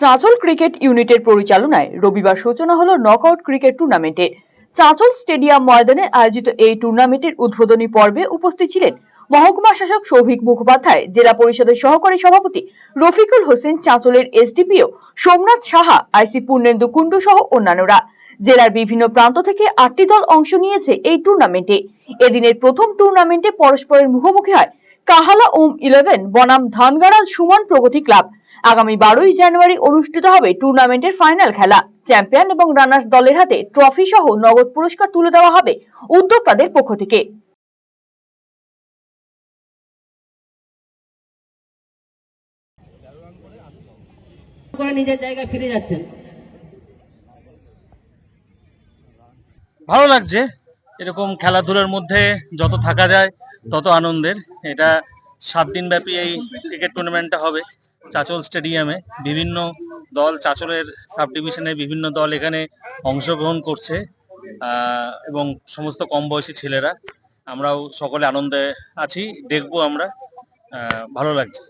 Chanchal cricket ইউনিটের পরিচালনায় রবিবার সূচনা হলো নকআউট ক্রিকেট টুর্নামেন্টের। চাঁচল স্টেডিয়াম ময়দানে আয়োজিত এই টুর্নামেন্টের উদ্বোধনী পর্বে উপস্থিত ছিলেন মহকুমা শাসক সৌভিক মুখোপাধ্যায়, জেলা পরিষদের সহকারী সভাপতি রফিকুল হোসেন, চাঁচলের এসডিপিও সোমনাথ সাহা, আইসি পূর্ণেন্দু কুণ্ডু সহ অন্যান্যরা। জেলার বিভিন্ন প্রান্ত থেকে 8টি দল অংশ নিয়েছে এই টুর্নামেন্টে। এদিনের প্রথম টুর্নামেন্টে পরস্পরের মুখোমুখি হয় কাহালা ওম 11 বনাম ধানগাড়াল সুমন প্রগতি ক্লাব। আগামী 12ই জানুয়ারি অনুষ্ঠিত হবে টুর্নামেন্টের ফাইনাল খেলা। চ্যাম্পিয়ন এবং রানার্স দলের হাতে ট্রফি সহ নগদ পুরস্কার তুলে দেওয়া হবে উদ্যোক্তাদের পক্ষ থেকে। নিজের জায়গায় ফিরে যাচ্ছেন। ভালো লাগছে, এরকম খেলাধুলার মধ্যে যত থাকা যায় তত আনন্দের। এটা 7 দিন ব্যাপী এই ক্রিকেট টুর্নামেন্টটা হবে চাঁচল স্টেডিয়ামে। বিভিন্ন দল, চাঁচলের সাব ডিভিশনে বিভিন্ন দল এখানে অংশগ্রহণ করছে এবং সমস্ত কম বয়সী ছেলেরা। আমরাও সকলে আনন্দে আছি, দেখবো আমরা, ভালো লাগছে।